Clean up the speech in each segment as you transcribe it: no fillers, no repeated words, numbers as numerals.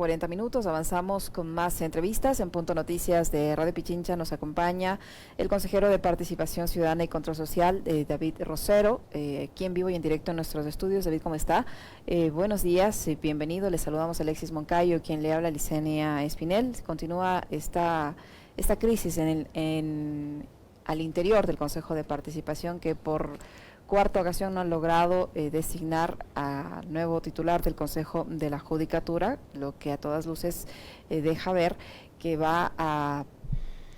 40 minutos, avanzamos con más entrevistas. En Punto Noticias de Radio Pichincha nos acompaña el consejero de Participación Ciudadana y Control Social, David Rosero, aquí en vivo y en directo en nuestros estudios. David, ¿cómo está? Buenos días, bienvenido. Le saludamos a Alexis Moncayo, quien le habla, Licenia Espinel. Continúa esta crisis al interior del Consejo de Participación, que por cuarta ocasión no han logrado designar a nuevo titular del Consejo de la Judicatura, lo que a todas luces deja ver que va a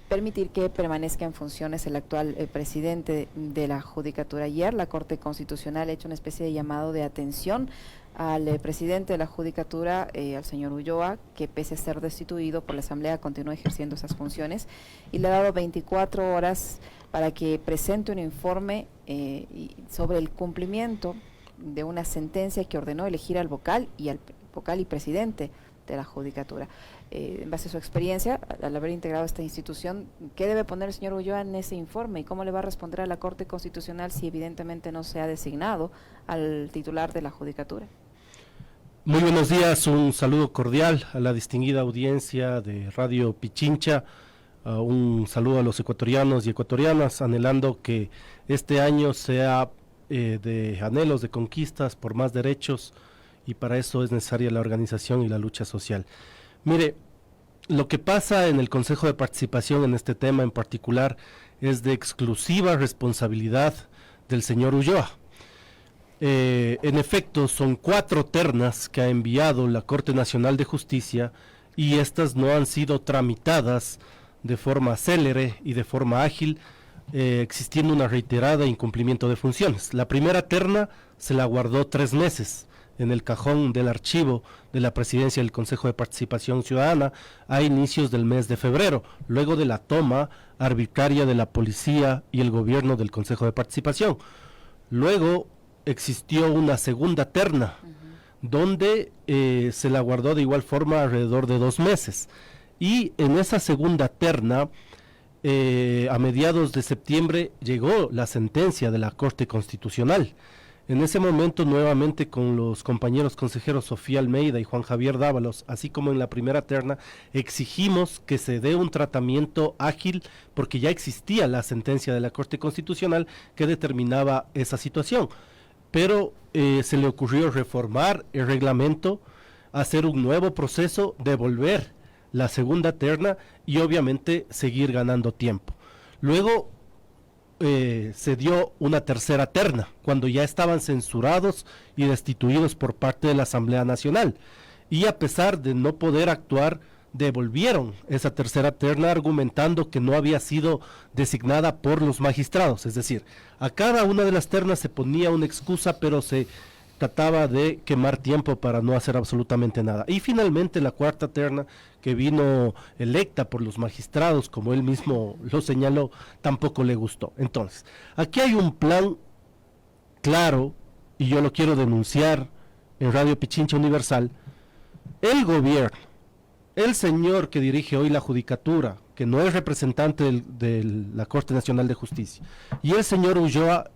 permitir que permanezca en funciones el actual presidente de la Judicatura. Ayer la Corte Constitucional ha hecho una especie de llamado de atención al presidente de la Judicatura, al señor Ulloa, que pese a ser destituido por la Asamblea continúa ejerciendo esas funciones, y le ha dado 24 horas para que presente un informe sobre el cumplimiento de una sentencia que ordenó elegir al vocal y presidente de la Judicatura. En base a su experiencia, al haber integrado esta institución, ¿qué debe poner el señor Ulloa en ese informe y cómo le va a responder a la Corte Constitucional si evidentemente no se ha designado al titular de la Judicatura? Muy buenos días, un saludo cordial a la distinguida audiencia de Radio Pichincha. Un saludo a los ecuatorianos y ecuatorianas, anhelando que este año sea de anhelos, de conquistas por más derechos, y para eso es necesaria la organización y la lucha social. Mire, lo que pasa en el Consejo de Participación en este tema en particular es de exclusiva responsabilidad del señor Ulloa. En efecto, son 4 ternas que ha enviado la Corte Nacional de Justicia y estas no han sido tramitadas de forma célere y de forma ágil, existiendo una reiterada incumplimiento de funciones. La primera terna se la guardó 3 meses en el cajón del archivo de la presidencia del Consejo de Participación Ciudadana a inicios del mes de febrero, luego de la toma arbitraria de la policía y el gobierno del Consejo de Participación. Luego existió una segunda terna, donde se la guardó de igual forma alrededor de 2 meses. Y en esa segunda terna, a mediados de septiembre, llegó la sentencia de la Corte Constitucional. En ese momento, nuevamente con los compañeros consejeros Sofía Almeida y Juan Javier Dávalos, así como en la primera terna, exigimos que se dé un tratamiento ágil, porque ya existía la sentencia de la Corte Constitucional que determinaba esa situación. Pero se le ocurrió reformar el reglamento, hacer un nuevo proceso, devolver la segunda terna y obviamente seguir ganando tiempo. Luego se dio una tercera terna, cuando ya estaban censurados y destituidos por parte de la Asamblea Nacional, y a pesar de no poder actuar, devolvieron esa tercera terna argumentando que no había sido designada por los magistrados. Es decir, a cada una de las ternas se ponía una excusa, pero se trataba de quemar tiempo para no hacer absolutamente nada. Y finalmente la cuarta terna, que vino electa por los magistrados, como él mismo lo señaló, tampoco le gustó. Entonces, aquí hay un plan claro, y yo lo quiero denunciar en Radio Pichincha Universal. El gobierno, el señor que dirige hoy la Judicatura, que no es representante de la Corte Nacional de Justicia, y el señor Ulloa,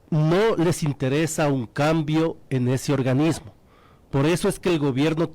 no les interesa un cambio en ese organismo. Por eso es que el gobierno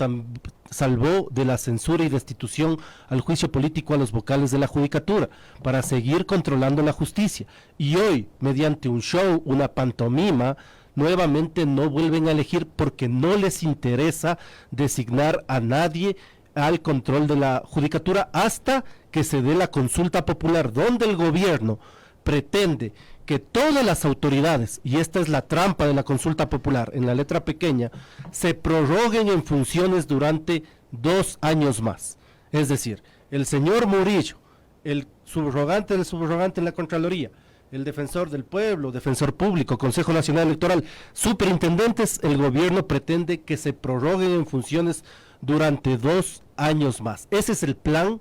salvó de la censura y destitución al juicio político a los vocales de la Judicatura, para seguir controlando la justicia. Y hoy, mediante un show, una pantomima, nuevamente no vuelven a elegir, porque no les interesa designar a nadie al control de la Judicatura hasta que se dé la consulta popular, donde el gobierno pretende que todas las autoridades, y esta es la trampa de la consulta popular, en la letra pequeña, se prorroguen en funciones durante 2 años más. Es decir, el señor Murillo, el subrogante del subrogante en la Contraloría, el defensor del pueblo, defensor público, Consejo Nacional Electoral, superintendentes, el gobierno pretende que se prorroguen en funciones durante 2 años más. Ese es el plan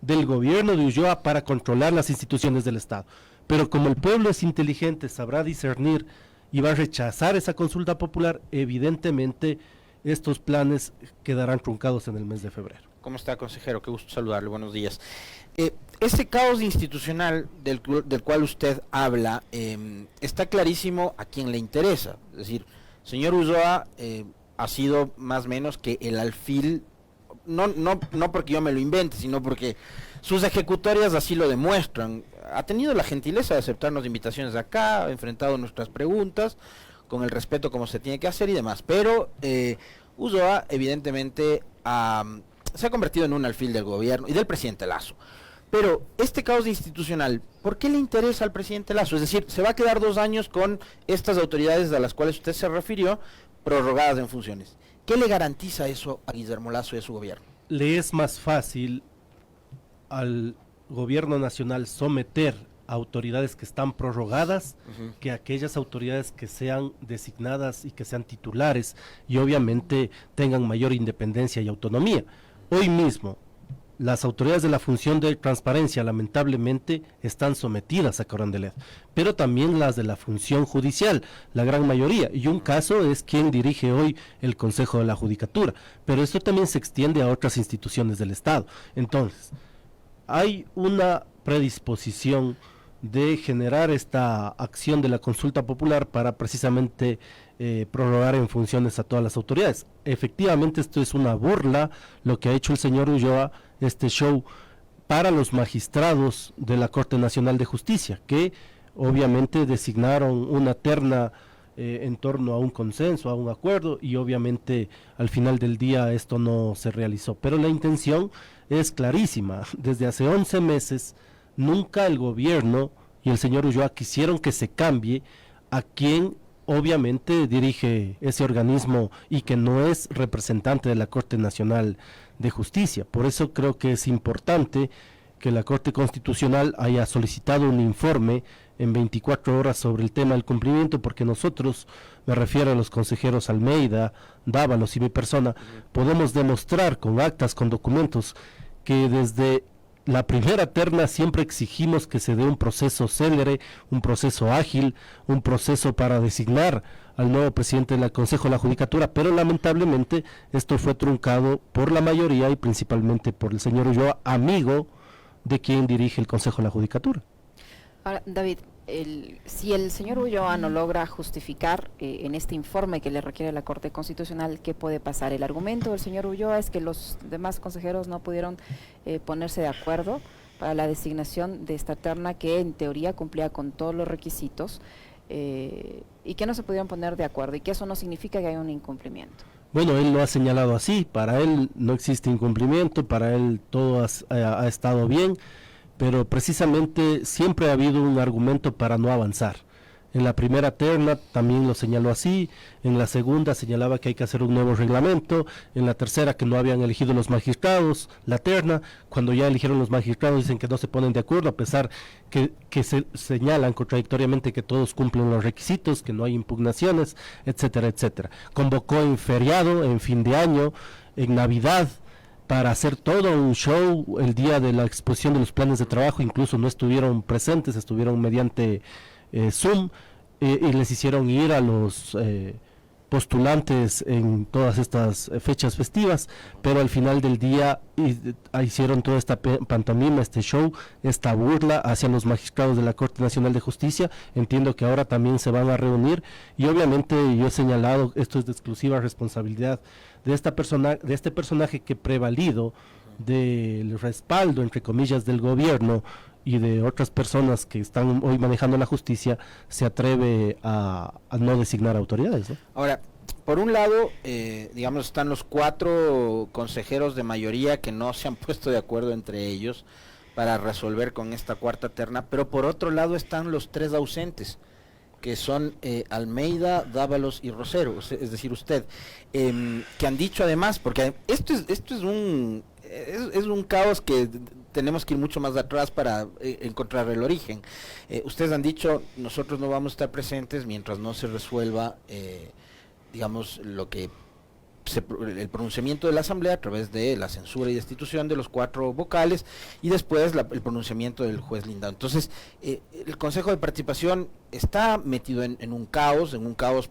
del gobierno de Ulloa para controlar las instituciones del Estado. Pero como el pueblo es inteligente, sabrá discernir y va a rechazar esa consulta popular, evidentemente estos planes quedarán truncados en el mes de febrero. ¿Cómo está, consejero? Qué gusto saludarle, buenos días. Este caos institucional del cual usted habla, está clarísimo a quien le interesa. Es decir, señor Ulloa ha sido más o menos que el alfil, no porque yo me lo invente, sino porque sus ejecutorias así lo demuestran. Ha tenido la gentileza de aceptarnos invitaciones de acá, ha enfrentado nuestras preguntas con el respeto como se tiene que hacer y demás, pero Ulloa evidentemente se ha convertido en un alfil del gobierno y del presidente Lasso. Pero este caos institucional, ¿por qué le interesa al presidente Lasso? Es decir, se va a quedar 2 años con estas autoridades a las cuales usted se refirió, prorrogadas en funciones. ¿Qué le garantiza eso a Guillermo Lasso y a su gobierno? Le es más fácil al gobierno nacional someter a autoridades que están prorrogadas que aquellas autoridades que sean designadas y que sean titulares y obviamente tengan mayor independencia y autonomía. Hoy mismo las autoridades de la función de transparencia lamentablemente están sometidas a Carondelet, pero también las de la función judicial, la gran mayoría, y un caso es quien dirige hoy el Consejo de la Judicatura, pero esto también se extiende a otras instituciones del Estado. Entonces, hay una predisposición de generar esta acción de la consulta popular para precisamente prorrogar en funciones a todas las autoridades. Efectivamente esto es una burla lo que ha hecho el señor Ulloa, este show para los magistrados de la Corte Nacional de Justicia, que obviamente designaron una terna en torno a un consenso, a un acuerdo, y obviamente al final del día esto no se realizó, pero la intención es clarísima. Desde hace 11 meses nunca el gobierno y el señor Ulloa quisieron que se cambie a quien obviamente dirige ese organismo y que no es representante de la Corte Nacional de Justicia. Por eso creo que es importante que la Corte Constitucional haya solicitado un informe en 24 horas sobre el tema del cumplimiento, porque nosotros, me refiero a los consejeros Almeida, Dávalos y mi persona, podemos demostrar con actas, con documentos, que desde la primera terna siempre exigimos que se dé un proceso célere, un proceso ágil, un proceso para designar al nuevo presidente del Consejo de la Judicatura, pero lamentablemente esto fue truncado por la mayoría y principalmente por el señor Ulloa, amigo de quien dirige el Consejo de la Judicatura. Ahora, David, si el señor Ulloa no logra justificar en este informe que le requiere la Corte Constitucional, ¿qué puede pasar? El argumento del señor Ulloa es que los demás consejeros no pudieron ponerse de acuerdo para la designación de esta terna que en teoría cumplía con todos los requisitos y que no se pudieron poner de acuerdo y que eso no significa que haya un incumplimiento. Bueno, él lo ha señalado así, para él no existe incumplimiento, para él todo ha estado bien, pero precisamente siempre ha habido un argumento para no avanzar. En la primera terna también lo señaló así, en la segunda señalaba que hay que hacer un nuevo reglamento, en la tercera que no habían elegido los magistrados, la terna, cuando ya eligieron los magistrados dicen que no se ponen de acuerdo, a pesar que se señalan contradictoriamente que todos cumplen los requisitos, que no hay impugnaciones, etcétera, etcétera. Convocó en feriado, en fin de año, en Navidad, para hacer todo un show el día de la exposición de los planes de trabajo, incluso no estuvieron presentes, estuvieron mediante Zoom, y les hicieron ir a los postulantes en todas estas fechas festivas, pero al final del día hicieron toda esta pantomima, este show, esta burla hacia los magistrados de la Corte Nacional de Justicia. Entiendo que ahora también se van a reunir y obviamente yo he señalado, esto es de exclusiva responsabilidad de este personaje que prevalido del respaldo, entre comillas, del gobierno y de otras personas que están hoy manejando la justicia, se atreve a no designar autoridades, ¿no? Ahora, por un lado, digamos, están los 4 consejeros de mayoría que no se han puesto de acuerdo entre ellos para resolver con esta cuarta terna, pero por otro lado están los 3 ausentes, que son Almeida, Dávalos y Rosero, es decir, usted, que han dicho además, porque esto es un caos que tenemos que ir mucho más atrás para encontrar el origen. Ustedes han dicho, nosotros no vamos a estar presentes mientras no se resuelva, digamos, el pronunciamiento de la Asamblea a través de la censura y destitución de los 4 vocales y después el pronunciamiento del juez Lindau. Entonces, el Consejo de Participación está metido en un caos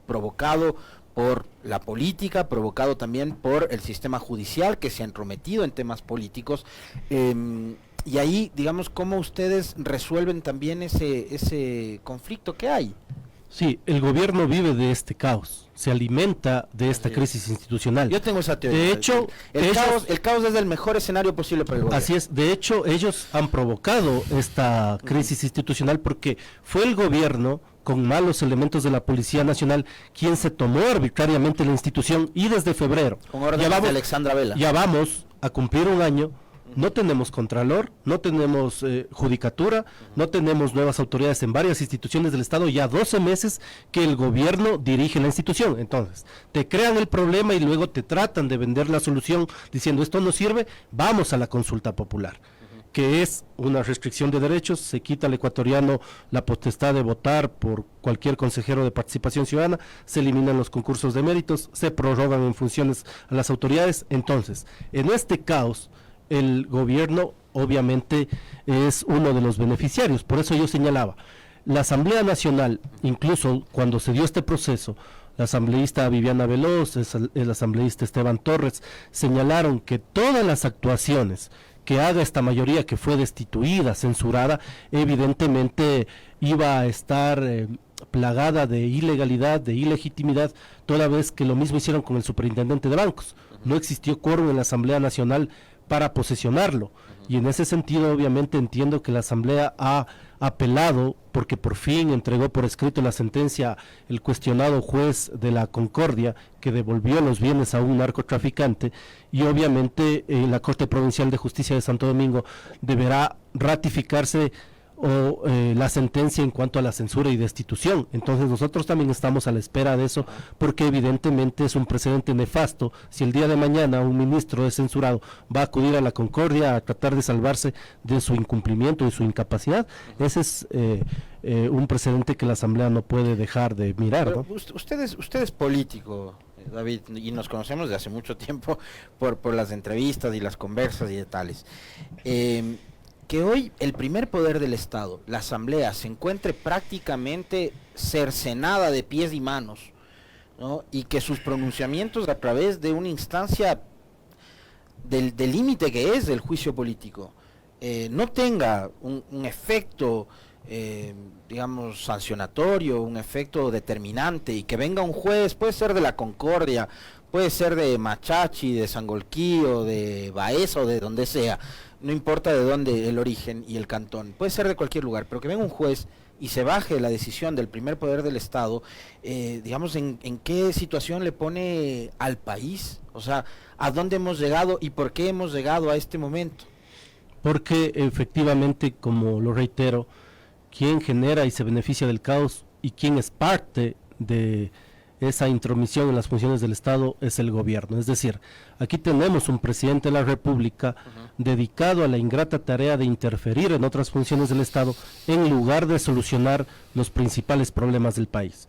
provocado por la política, provocado también por el sistema judicial que se ha entrometido en temas políticos, y ahí, digamos, ¿cómo ustedes resuelven también ese conflicto que hay? Sí, el gobierno vive de este caos, se alimenta de esta crisis institucional. Yo tengo esa teoría. De hecho, el caos es el mejor escenario posible para el gobierno. Así es, de hecho, ellos han provocado esta crisis institucional porque fue el gobierno, con malos elementos de la Policía Nacional, quien se tomó arbitrariamente la institución, y desde febrero, con órdenes de Alexandra Vela. Ya vamos a cumplir un año. No tenemos contralor, no tenemos judicatura, no tenemos nuevas autoridades en varias instituciones del Estado, ya 12 meses que el gobierno dirige la institución. Entonces, te crean el problema y luego te tratan de vender la solución diciendo esto no sirve, vamos a la consulta popular, que es una restricción de derechos, se quita al ecuatoriano la potestad de votar por cualquier consejero de participación ciudadana, se eliminan los concursos de méritos, se prorrogan en funciones a las autoridades. Entonces, en este caos, el gobierno obviamente es uno de los beneficiarios. Por eso yo señalaba, la Asamblea Nacional, incluso cuando se dio este proceso, la asambleísta Viviana Veloz, el asambleísta Esteban Torres, señalaron que todas las actuaciones que haga esta mayoría que fue destituida, censurada, evidentemente iba a estar plagada de ilegalidad, de ilegitimidad, toda vez que lo mismo hicieron con el superintendente de bancos. No existió quórum en la Asamblea Nacional para posesionarlo, y en ese sentido obviamente entiendo que la Asamblea ha apelado porque por fin entregó por escrito la sentencia el cuestionado juez de la Concordia, que devolvió los bienes a un narcotraficante, y obviamente la Corte Provincial de Justicia de Santo Domingo deberá ratificarse la sentencia en cuanto a la censura y destitución. Entonces nosotros también estamos a la espera de eso, porque evidentemente es un precedente nefasto. Si el día de mañana un ministro es censurado, va a acudir a la Concordia a tratar de salvarse de su incumplimiento, de su incapacidad. Ese es un precedente que la Asamblea no puede dejar de mirar, ¿no? Usted es político, David, y nos conocemos de hace mucho tiempo por las entrevistas y las conversas y de tales. Que hoy el primer poder del Estado, la Asamblea, se encuentre prácticamente cercenada de pies y manos, ¿no? Y que sus pronunciamientos a través de una instancia del límite que es el juicio político, no tenga un efecto, digamos, sancionatorio, un efecto determinante, y que venga un juez, puede ser de la Concordia, puede ser de Machachi, de Sangolquí, o de Baeza, o de donde sea, no importa de dónde el origen y el cantón, puede ser de cualquier lugar, pero que venga un juez y se baje la decisión del primer poder del Estado, digamos, ¿en qué situación le pone al país? O sea, ¿a dónde hemos llegado y por qué hemos llegado a este momento? Porque efectivamente, como lo reitero, quien genera y se beneficia del caos y quien es parte de esa intromisión en las funciones del Estado es el gobierno. Es decir, aquí tenemos un presidente de la República dedicado a la ingrata tarea de interferir en otras funciones del Estado en lugar de solucionar los principales problemas del país.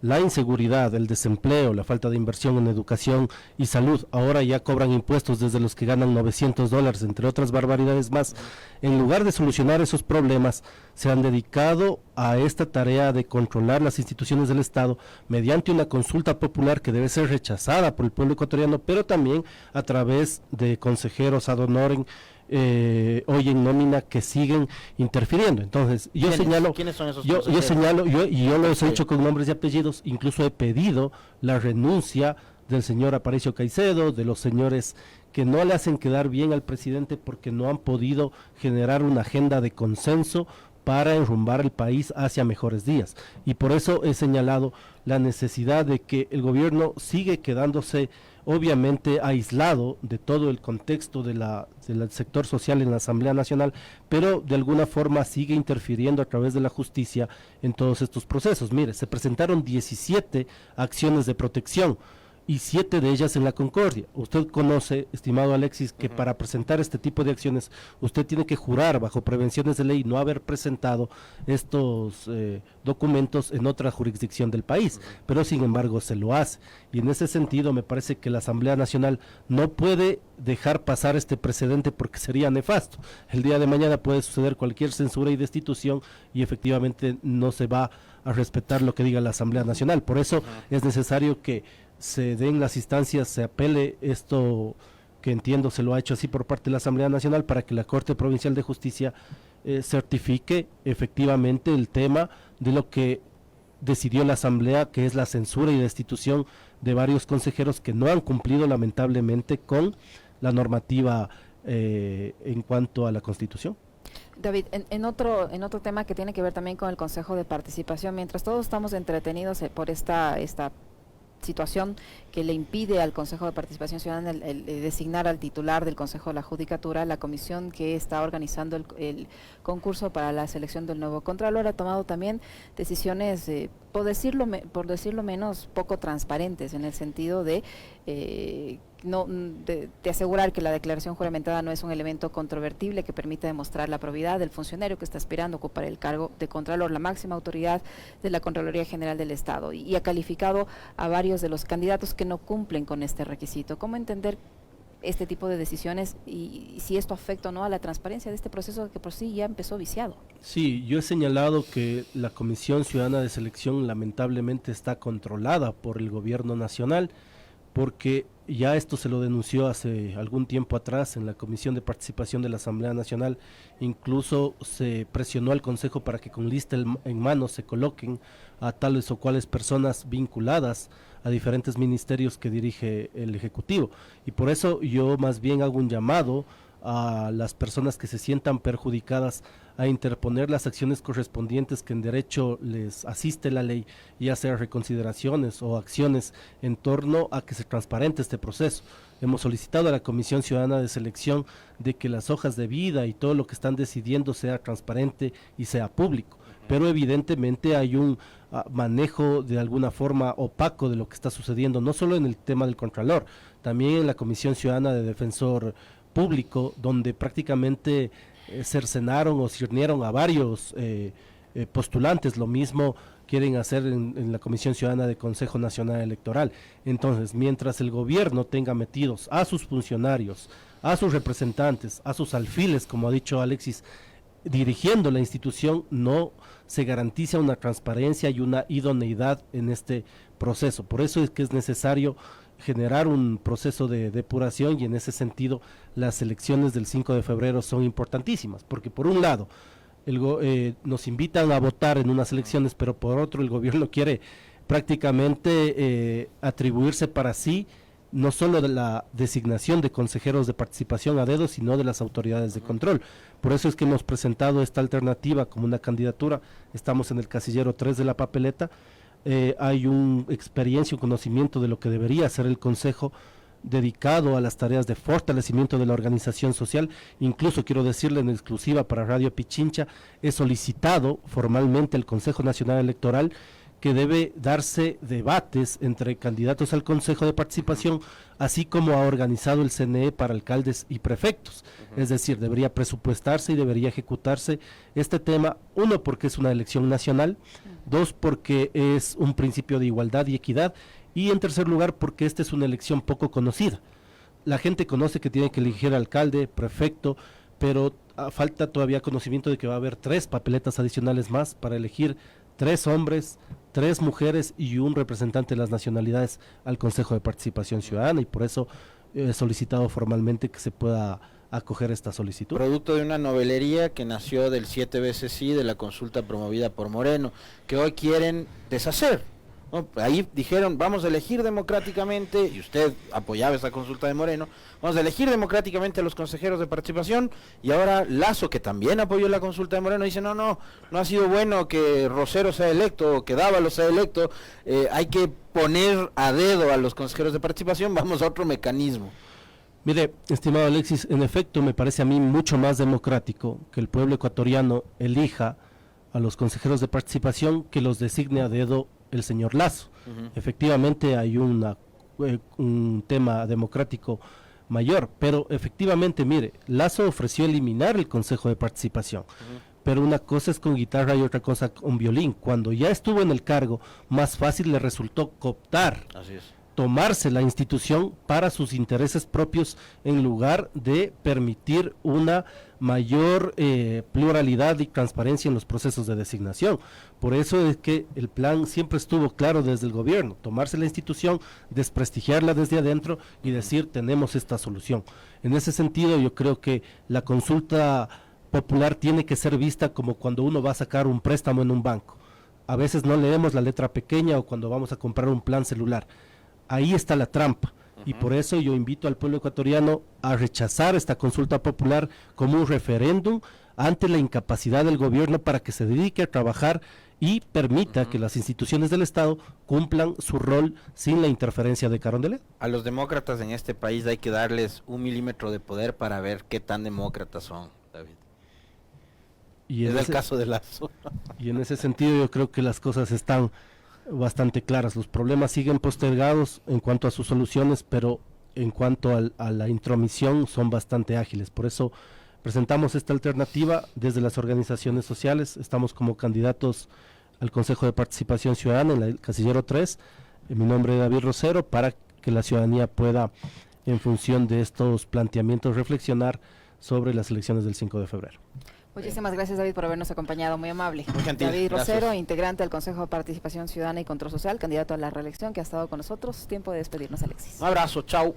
La inseguridad, el desempleo, la falta de inversión en educación y salud, ahora ya cobran impuestos desde los que ganan $900, entre otras barbaridades más. En lugar de solucionar esos problemas, se han dedicado a esta tarea de controlar las instituciones del Estado mediante una consulta popular que debe ser rechazada por el pueblo ecuatoriano, pero también a través de consejeros ad honorem, hoy en nómina, que siguen interfiriendo. Entonces yo señalo, ¿quiénes son esos yo señalo, yo los he hecho con nombres y apellidos, incluso he pedido la renuncia del señor Aparicio Caicedo, de los señores que no le hacen quedar bien al presidente porque no han podido generar una agenda de consenso para enrumbar el país hacia mejores días, y por eso he señalado la necesidad de que el gobierno sigue quedándose obviamente aislado de todo el contexto del sector social en la Asamblea Nacional, pero de alguna forma sigue interfiriendo a través de la justicia en todos estos procesos. Mire, se presentaron 17 acciones de protección y 7 de ellas en la Concordia. Usted conoce, estimado Alexis, que para presentar este tipo de acciones usted tiene que jurar bajo prevenciones de ley no haber presentado estos documentos en otra jurisdicción del país, pero sin embargo se lo hace, y en ese sentido me parece que la Asamblea Nacional no puede dejar pasar este precedente porque sería nefasto. El día de mañana puede suceder cualquier censura y destitución y efectivamente no se va a respetar lo que diga la Asamblea Nacional. Por eso es necesario que se den las instancias, se apele esto, que entiendo se lo ha hecho así por parte de la Asamblea Nacional, para que la Corte Provincial de Justicia certifique efectivamente el tema de lo que decidió la Asamblea, que es la censura y destitución de varios consejeros que no han cumplido lamentablemente con la normativa en cuanto a la Constitución. David, en otro tema que tiene que ver también con el Consejo de Participación, mientras todos estamos entretenidos por esta situación que le impide al Consejo de Participación Ciudadana el designar al titular del Consejo de la Judicatura, la comisión que está organizando el concurso para la selección del nuevo Contralor ha tomado también decisiones, por decirlo menos, poco transparentes, en el sentido de asegurar que la declaración juramentada no es un elemento controvertible que permita demostrar la probidad del funcionario que está aspirando a ocupar el cargo de Contralor, la máxima autoridad de la Contraloría General del Estado, y ha calificado a varios de los candidatos que no cumplen con este requisito. ¿Cómo entender este tipo de decisiones y si esto afecta o no a la transparencia de este proceso que por sí ya empezó viciado? Sí, yo he señalado que la Comisión Ciudadana de Selección lamentablemente está controlada por el gobierno nacional, porque ya esto se lo denunció hace algún tiempo atrás en la Comisión de Participación de la Asamblea Nacional. Incluso se presionó al Consejo para que con lista en mano se coloquen a tales o cuales personas vinculadas a diferentes ministerios que dirige el Ejecutivo, y por eso yo más bien hago un llamado a las personas que se sientan perjudicadas a interponer las acciones correspondientes que en derecho les asiste la ley, y hacer reconsideraciones o acciones en torno a que se transparente este proceso. Hemos solicitado a la Comisión Ciudadana de Selección de que las hojas de vida y todo lo que están decidiendo sea transparente y sea público, pero evidentemente hay un manejo de alguna forma opaco de lo que está sucediendo, no solo en el tema del Contralor, también en la Comisión Ciudadana de Defensor Público, donde prácticamente cercenaron o cirnieron a varios postulantes. Lo mismo quieren hacer en la Comisión Ciudadana de Consejo Nacional Electoral. Entonces, mientras el gobierno tenga metidos a sus funcionarios, a sus representantes, a sus alfiles, como ha dicho Alexis, dirigiendo la institución, no se garantiza una transparencia y una idoneidad en este proceso. Por eso es que es necesario generar un proceso de depuración, y en ese sentido las elecciones del 5 de febrero son importantísimas, porque por un lado nos invitan a votar en unas elecciones, pero por otro el gobierno quiere prácticamente atribuirse para sí no solo de la designación de consejeros de participación a dedo, sino de las autoridades de control. Por eso es que hemos presentado esta alternativa como una candidatura. Estamos en el casillero 3 de la papeleta. Hay una experiencia, un conocimiento de lo que debería ser el Consejo, dedicado a las tareas de fortalecimiento de la organización social. Incluso quiero decirle en exclusiva para Radio Pichincha, he solicitado formalmente al Consejo Nacional Electoral que debe darse debates entre candidatos al Consejo de Participación, así como ha organizado el CNE para alcaldes y prefectos. Es decir, debería presupuestarse y debería ejecutarse este tema, uno, porque es una elección nacional, dos, porque es un principio de igualdad y equidad, y en tercer lugar, porque esta es una elección poco conocida. La gente conoce que tiene que elegir alcalde, prefecto, pero falta todavía conocimiento de que va a haber 3 papeletas adicionales más para elegir 3 hombres, 3 mujeres y un representante de las nacionalidades al Consejo de Participación Ciudadana, y por eso he solicitado formalmente que se pueda acoger esta solicitud. Producto de una novelería que nació del 7 veces sí de la consulta promovida por Moreno, que hoy quieren deshacer. ¿No? Ahí dijeron, vamos a elegir democráticamente, y usted apoyaba esa consulta de Moreno, vamos a elegir democráticamente a los consejeros de participación, y ahora Lasso, que también apoyó la consulta de Moreno, dice, no ha sido bueno que Rosero sea electo, o que Dávalos sea electo, hay que poner a dedo a los consejeros de participación, vamos a otro mecanismo. Mire, estimado Alexis, en efecto me parece a mí mucho más democrático que el pueblo ecuatoriano elija a los consejeros de participación que los designe a dedo el señor Lasso. Efectivamente hay un tema democrático mayor, pero efectivamente, mire, Lasso ofreció eliminar el Consejo de Participación, pero una cosa es con guitarra y otra cosa con violín. Cuando ya estuvo en el cargo, más fácil le resultó cooptar, tomarse la institución para sus intereses propios, en lugar de permitir una mayor pluralidad y transparencia en los procesos de designación. Por eso es que el plan siempre estuvo claro desde el gobierno: tomarse la institución, desprestigiarla desde adentro y decir, tenemos esta solución. En ese sentido, yo creo que la consulta popular tiene que ser vista como cuando uno va a sacar un préstamo en un banco. a veces no leemos la letra pequeña o cuando vamos a comprar un plan celular. Ahí está la trampa. Y por eso yo invito al pueblo ecuatoriano a rechazar esta consulta popular como un referéndum ante la incapacidad del gobierno para que se dedique a trabajar y permita que las instituciones del Estado cumplan su rol sin la interferencia de Carondelet. A los demócratas en este país hay que darles 1 milímetro de poder para ver qué tan demócratas son, David. Y es el caso de Lazo. Y en ese sentido yo creo que las cosas están bastante claras. Los problemas siguen postergados en cuanto a sus soluciones, pero en cuanto a la intromisión son bastante ágiles. Por eso presentamos esta alternativa desde las organizaciones sociales. Estamos como candidatos al Consejo de Participación Ciudadana en el casillero 3. Mi nombre es David Rosero, para que la ciudadanía pueda, en función de estos planteamientos, reflexionar sobre las elecciones del 5 de febrero. Muchísimas gracias, David, por habernos acompañado, muy amable. Muy gentil, David Rosero, gracias. integrante del Consejo de Participación Ciudadana y Control Social, candidato a la reelección, que ha estado con nosotros. Tiempo de despedirnos, Alexis. Un abrazo, chao.